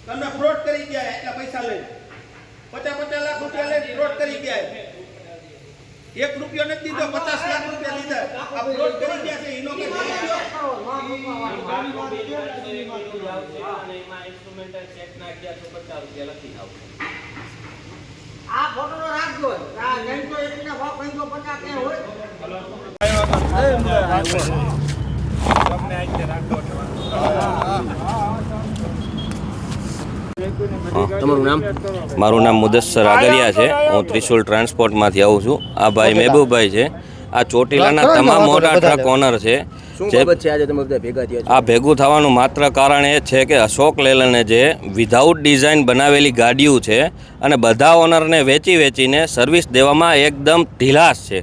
તમે ફ્રોડ કરી ગયા એટલા પૈસા લઈ 50 લાખ રૂપિયા લઈને ફ્રોડ કરી ગયા એક રૂપિયો નથી દીધો 50 લાખ રૂપિયા લીધા આ ફ્રોડ કરી ગયા છે એનો કે આ ફોટો રાખજો આ નહીં તો એકના ભાવ 50 કે હોય તમને આજે રાખો તમારું નામ? મારું નામ મુદસ્સર આગરિયા છે. હું ત્રિશુલ ટ્રાન્સપોર્ટમાંથી આવું છું. આ ભાઈ મહેબૂબભાઈ છે. આ ચોટીલાના તમામ મોટા ટ્રક ઓનર છે. આ ભેગું થવાનું માત્ર કારણ એ છે કે અશોક લેલને જે વિધાઉટ ડિઝાઇન બનાવેલી ગાડીઓ છે અને બધા ઓનરને વેચીને સર્વિસ દેવામાં એકદમ ઢીલાસ છે.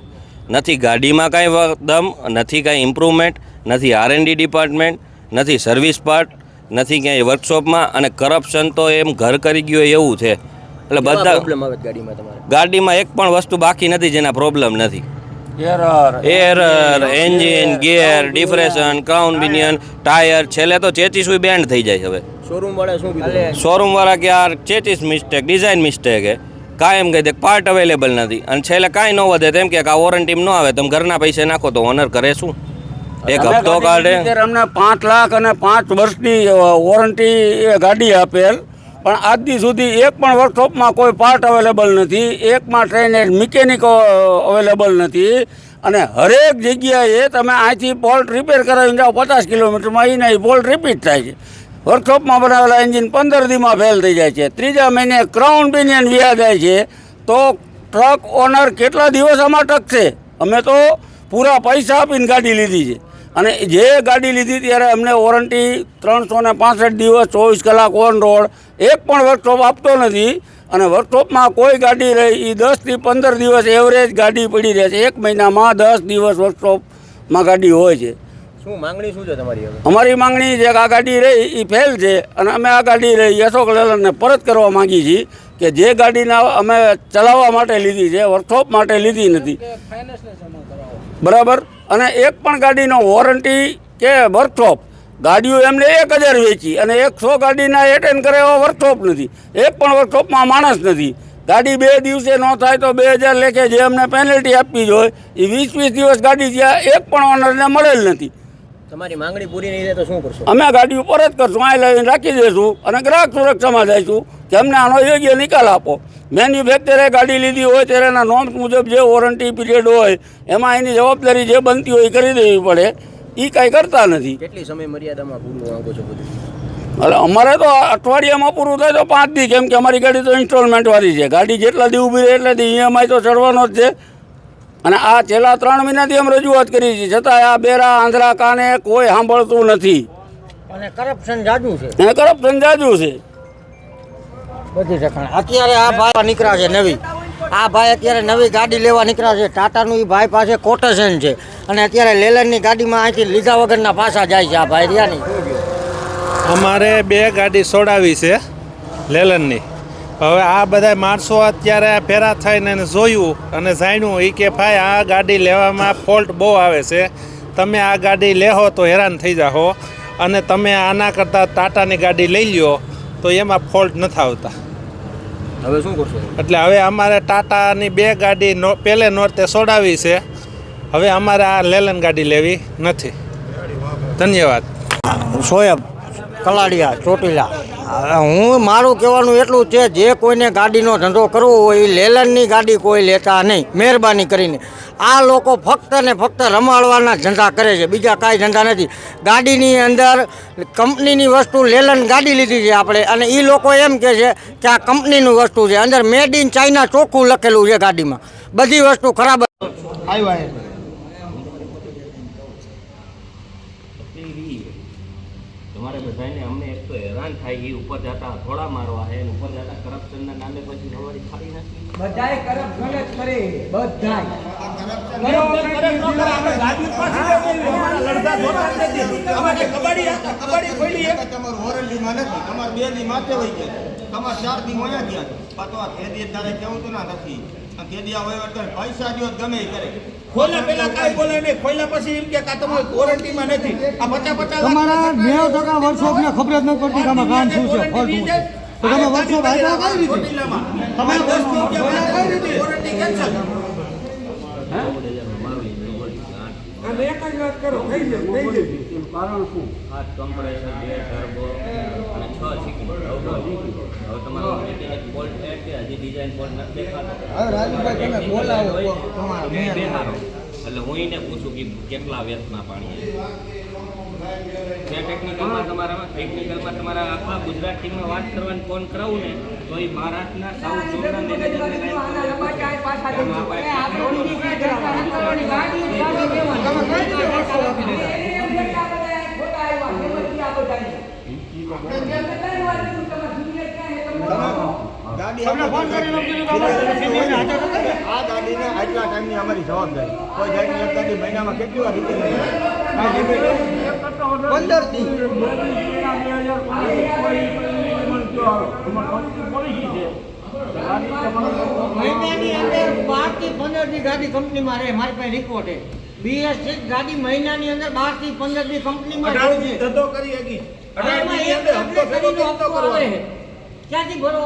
નથી ગાડીમાં કાંઈ દમ, નથી કાંઈ ઇમ્પ્રુવમેન્ટ, નથી R&D ડિપાર્ટમેન્ટ, નથી સર્વિસ પાર્ટ, નથી ક્યાંય વર્કશોપમાં, અને કરપ્શન તો એમ ઘર કરી ગયું એવું છે. એટલે બધા ગાડીમાં એક પણ વસ્તુ બાકી નથી જેના પ્રોબ્લેમ નથી. Error, engine, gear, differential, crown pinion, tyre, છેલ્લે તો ચેચીસ બેન્ડ થઈ જાય. હવે શોરૂમ વાળા કે આ ચેચીસ મિસ્ટેક, ડિઝાઇન મિસ્ટેક હે, કાયમ કહી દે પાર્ટ અવેલેબલ નથી, અને છેલ્લે કાંઈ ન વધે તેમ કે આ વોરંટી ન આવે, તમે ઘરના પૈસે નાખો તો ઓનર કરે શું? એક હપ્તો કાઢે. અમને 5 લાખ અને 5 વર્ષની વોરંટી ગાડી આપેલ, પણ આજથી સુધી એક પણ વર્કશોપમાં કોઈ પાર્ટ અવેલેબલ નથી, એકમાં ટ્રેન મિકેનિકો અવેલેબલ નથી, અને હરેક જગ્યાએ તમે અહીંથી બોલ્ટ રિપેર કરાવીને જાઓ 50 કિલોમીટરમાં એને બોલ્ટ રિપીટ થાય છે. વર્કશોપમાં બનાવેલા એન્જિન 15 દીમાં ફેલ થઈ જાય છે, 3જા મહિને ક્રાઉન બિનિયન વ્યા જાય છે. તો ટ્રક ઓનર કેટલા દિવસ આમાં ટકશે? અમે તો પૂરા પૈસા આપીને ગાડી લીધી છે, અને જે ગાડી લીધી ત્યારે અમને વોરંટી 365 દિવસ 24 કલાક ઓન રોડ, એક પણ વર્કશોપ આપતો નથી. અને વર્કશોપમાં કોઈ ગાડી રહી એ 10 થી 15 દિવસ એવરેજ ગાડી પડી રહે છે. એક મહિનામાં 10 દિવસ વર્કશોપમાં ગાડી હોય છે. શું માંગણી શું છે તમારી? અમારી માંગણી છે કે આ ગાડી રહી એ ફેલ છે, અને અમે આ ગાડી રહી અશોક લેલનને પરત કરવા માંગીએ છીએ કે જે ગાડીના અમે ચલાવવા માટે લીધી છે, વર્કશોપ માટે લીધી નથી. બરાબર. અને એક પણ ગાડીનો વોરંટી કે વર્કશોપ, ગાડીઓ એમને 1000 વેચી અને 100 ગાડીના એટેન્ડ કરે એવા વર્કશોપ નથી. એક પણ વર્કશોપમાં માણસ નથી. ગાડી 2 દિવસે ન થાય તો 2000 લેખે જે અમને પેનલ્ટી આપવી જોઈએ એ 20 દિવસ ગાડી ત્યાં એક પણ ઓનરને મળેલ નથી. તમારી માંગણી પૂરી નહીં થાય તો શું કરશો? અમે ગાડીઓ પરત કરશું, અહીં લઈને રાખી દઈશું અને ગ્રાહક સુરક્ષામાં જઈશું કે અમને આનો યોગ્ય નિકાલ આપો. મેન્યુફેક્ચરે ગાડી લીધી હોય ત્યારે એના નોર્મ્સ મુજબ જે વોરંટી પીરિયડ હોય એમાં એની જવાબદારી જે બનતી હોય એ કરી દેવી પડે. એ કાંઈ કરતા નથી. કેટલી સમય મર્યાદામાં પૂરું માંગો છો બધું? એટલે અમારે તો અઠવાડિયામાં પૂરું થાય તો 5 દી, કેમ કે અમારી ગાડી તો ઇન્સ્ટોલમેન્ટવાળી છે. ગાડી જેટલા દી ઊભી રહે એટલે EMI તો ચડવાનો જ છે. અને આ છેલ્લા 3 મહિનાથી અમે રજૂઆત કરી છે, છતાં આ બેરા આંધળા કાને કોઈ સાંભળતું નથી. અને કરપ્શન જાજુ છે. બધી ઠેકાણે અત્યારે આ ભાઈ નીકળ્યા છે નવી, આ ભાઈ અત્યારે નવી ગાડી લેવા નીકળ્યા છે. ટાટાનું એ ભાઈ પાસે કોટેશન છે, અને અત્યારે લેલનની ગાડીમાં અહીંથી લીધા વગરના પાછા જાય છે. આ ભાઈ રિયાની અમારે 2 ગાડી છોડાવી છે લેલનની. હવે આ બધા માણસો અત્યારે ફેરા થઈને જોયું અને જાણ્યું એ કે ભાઈ આ ગાડી લેવામાં ફોલ્ટ બહુ આવે છે, તમે આ ગાડી લેહો તો હેરાન થઈ જાઓ, અને તમે આના કરતાં ટાટાની ગાડી લઈ લ્યો તો એમાં ફોલ્ટ નથી આવતા. હવે શું કરશો? એટલે હવે અમારે ટાટાની 2 ગાડી પહેલે નોરતે છોડાવી છે. હવે અમારે આ લેલન ગાડી લેવી નથી. ધન્યવાદ. સોયબ કલાડિયા, ચોટીલા. હું મારું કહેવાનું એટલું છે, જે કોઈને ગાડીનો ધંધો કરવો હોય એ લેલનની ગાડી કોઈ લેતા નહીં, મહેરબાની કરીને. આ લોકો ફક્ત ને ફક્ત રમાડવાના ધંધા કરે છે, બીજા કાંઈ ધંધા નથી. ગાડીની અંદર કંપનીની વસ્તુ, લેલન ગાડી લીધી છે આપણે, અને એ લોકો એમ કહે છે કે આ કંપનીનું વસ્તુ છે. અંદર મેડ ઇન ચાઇના ચોખ્ખું લખેલું છે ગાડીમાં, બધી વસ્તુ ખરાબ. તમારે બધાને અમને એક તો હેરાન થાય એ ઉપર જતા થોડા મારવા છે, ઉપર જતા કરપ્શનના નામે પછી તમારી ખાલી નથી. બધાય કરપ્શન જ કરે, બધાય કબડ્ડી ખોલી એક તમારું વોરંટીમાં નથી, તમારે 2 દી માથે વહી ગયા, તમારે 4 દી મોયા ગયા. પાછો આ ખેદી તારે કેવું તો ના નથી, આ ખેદી આ વહીવટ કરે, પૈસા જો ગમે કરે. ખોલ્યા પેલા કાંઈ બોલે નહીં, ખોલ્યા પછી એમ કે આ તમારી વોરંટીમાં નથી. આ 50-50 તમારા 90% વર્કશોપને ખબર જ ન પડતી કે આમાં કામ શું છે, ફોલ્ટ શું છે. તો તમે વર્કશોપ આપ્યા કઈ રીતે? ચોટીલામાં. તમે આ 10 રૂપિયા કઈ રીતે વોરંટી કેન્સલ? કારણ શું? આ કમ્પ્રેસર 2 ટર્બો અને 6 સીકી. હવે તમારો મેકેનિક ફોલ્ટ છે કે હજી ડિઝાઇન ફોલ્ટ નથી દેખાતો? હવે રાજુભાઈ તમે બોલાવો તમારા મેયર. એટલે હું એને પૂછું કે કેટલા વેતના પાણી છે ટેકનિકલમાં તમારા આખા ગુજરાત ટીમમાં વાત કરવાની ફોન કરાવું ને તો એ મહારાષ્ટ્રના સાઉથ ઝોનના મેનેજરને તમને ફોન કરીને કીધું કે અમારે સીસીટીવીને હાજર નથી. આ ગાડીને આટલા ટાઈમની અમારી જવાબદારી. કોઈ જાતની એક ગાડી મહિનામાં કેટલી વાર રીતે 15 દી. મહિનાની અંદર 12 થી 15 દી ગાડી કંપનીમાં રહે. મારી પાસે રિપોર્ટ છે. BS6 ગાડી મહિનાની અંદર 12 થી 15 દી કંપનીમાં રહે 18 છે. ધંધો કરી હકી. 18 એમાં ની એક અંદર હપ્તો ભેગો ગાડીનો ધંધો હપ્તો આવે કરવાનો. છે. ક્યાંથી ભરો?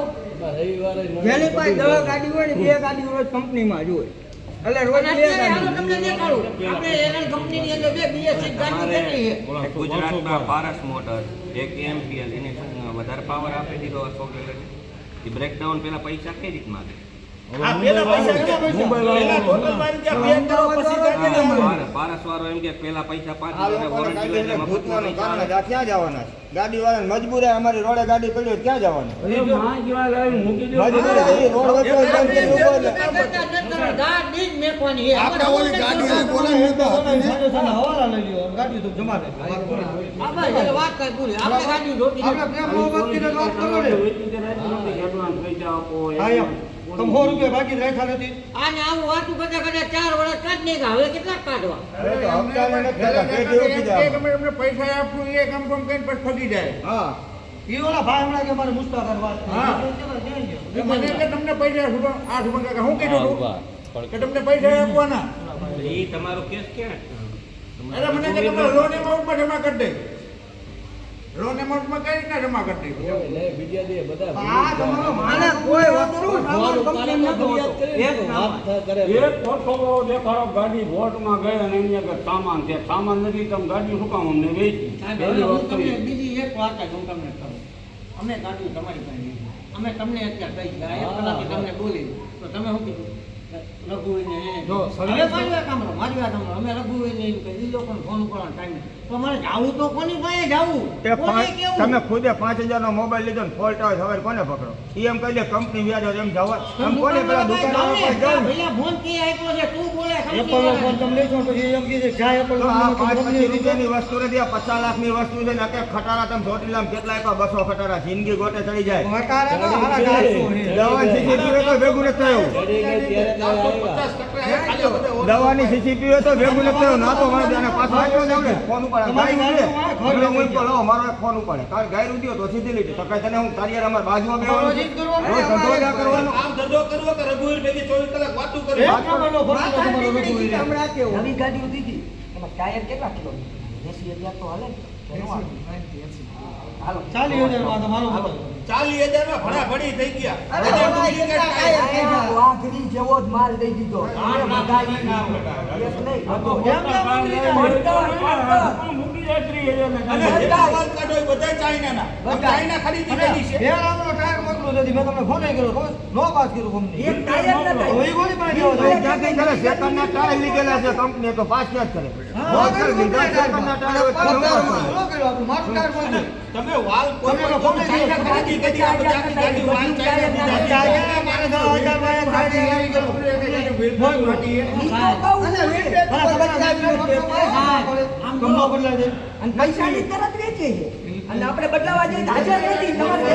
જેની પાસે 10 ગાડી હોય ને 2 ગાડી રોજ કંપનીમાં જ હોય. એટલે રોજ 2 ગાડી. તમને દેખાડું. આપણે એરન કંપનીની અંદર 2 BS6 ગાડી કેટલી છે? ગુજરાતમાં પારસ મોટર એક એમપીએલ એને વધારે પાવર આપી દીધો અશોક લેલને. એ બ્રેકડાઉન પેલા પૈસા કઈ રીતના આપે? આ પેલા પૈસા ક્યાં? પેલા ટોટલ મારી ત્યાં પે કરો પછી ગાડી લેવાની. પારસ વાળો એમ કે પેલા પૈસા 5 આ હજાર લોકોને વોરંટી કાંઈ લઈને એને મફતમાં ભૂતવાનું પૈસા કામ આપે. જ. આ ક્યાં જવાના છે? ગાડીવાળાને મજબૂરી અમારી રોડે ગાડી પડી હોય ક્યાં જવાના? મજબૂરી રોડ વચ્ચે બંધ કરી ઉભો એટલે ગાડી જ મેકવાની છે. આપણે ઓલી ગાડી બોલાવી હવાલા લઈ લ્યો. ગાડી તો જમા દે. હા ભાઈ, એટલે વાત કઈ પૂરી. આપણે ગાડી જોતી નથી. આપણે પ્રેમ મોહબ્બતની વાત કરો ને. હા એમ. તમે 100 રૂપિયા બાકી રાખ્યા નથી. આને આવું વાતું કરતા કરતા 4 વર્ષ કાઢ નાખ્યા. હવે કેટલા કાઢવા? હવે તો હપ્તાને નથી થતા. પેઢી ઉઠી જાય. એમને પૈસા આપવું એ કામ કરીને પછી ફગી જાય. હા ઈ ઓલા ભાઈ હમણાં કે મારે મુસ્તાકર વાત કરી. હા. એ મને કે તમને પૈસા 8 રૂપિયા હું કીધું તું કે તમને પૈસા આપવાના. એ તમારો કેસ ક્યાં? અરે મને કે તમે લોન એમાઉન્ટમાં જમા કરી દે. લોન એમાઉન્ટમાં કઈ રીતના જમા કરી દે? આ તમારો માને કોઈ વસ્તુ સામાન કંપનીમાં નતો હોતો. એક નામ. એક છોકરો દેખાડો ગાડી વોટમાં ગઈ અને એની આગળ સામાન છે. સામાન નથી તમે ગાડી શું કામ અમને વેચી? સાહેબ, પહેલી હવે હું વસ્તુ તમને એ. બીજી એક વાત જ હું તમને કહું. અમે ગાડી તમારી પાસે લીધી. અમે તમને અત્યારે કહી ગયા. એક કલાકે તમને બોલી તો તમે શું કીધું? રઘુવીને જો, હવે મારી વાત સાંભળો, મારી વાત સાંભળો. અમે રઘુવીને એમ કહી ઈ લોકોને ફોન કરવાનો ટાઈમ નથી. તો મારે જાવું તો કોની પાસે જાવું? તે કોને કેવું? તમે ખુદે 5000 નો મોબાઈલ લીધો ને ફોલ્ટ આવે હવે કોને પકડો? ઈ એમ કહી દે કંપની વ્યાજ હોય એમ જવા. એમ કોને પેલા દુકાનવાળા પાસે જાવ ને. ભૈયા ફોન કે આપ્યો છે તું બોલે એપલનો ફોન તમે લેશો પછી એમ કીધે જાય એપલ તો આ 5-25 રૂપિયાની વસ્તુ નથી, આ 50 લાખની વસ્તુ છે ને આ કે ખટારા તમે ચોટીલામાં કેટલા આપ્યા? 200 ખટારા જિંદગી ગોટે ચડી જાય. દવાની સીસીટીવી તો ભેગું નથી થયું. 50 ટકા દવાની સીસીટીવી તો ભેગું નથી થયું. ના તો મારે તેને પાછો આવ્યો જ આપણે ફોન ઉપાડે. ગાય ઉડે. મને હું કહું, લાવો મારો એક ફોન ઉપાડે. તારે ગાય ઉડ્યો તો સીધી લીધી. તો કાંઈ તને હું તારી હારે અમારી બાજુમાં બેસવાનું છે? રોજ ધંધો જ આ કરવાનો. કામ ધંધો કરવો કે રઘુવીર ભેગી 24 કલાક વાતું કરવી? નવી ગાડીઓ દીધી એમાં ટાયર કેટલા કિલો 80,000 તો હાલે હાલો 40,000 માં તમારો 40,000 માં ભણા ભણી થઈ ગયા. વાઘરી જેવો જ માલ દઈ દીધો અને જેટલા વાલ કાઢો એ બધા ચાઇનાના. આમ ચાઇના ખરીદી કરી છે. ક્યાંથી કરે? સેકન્ડના ટાયર લીધેલા છે કંપનીએ તો પાસ ક્યાં જ કરે? રોજ કરે લીધા સેકન્ડના ટાયર હોય તો તમે વાલ કોઈ પણ ચાઇના ખરીદી કરી આ બધા આખી ગાડી વાલ ચાઇના પૈસાની તરત વેચે છે અને આપણે બદલાવા જઈએ હાજર નથી તમારે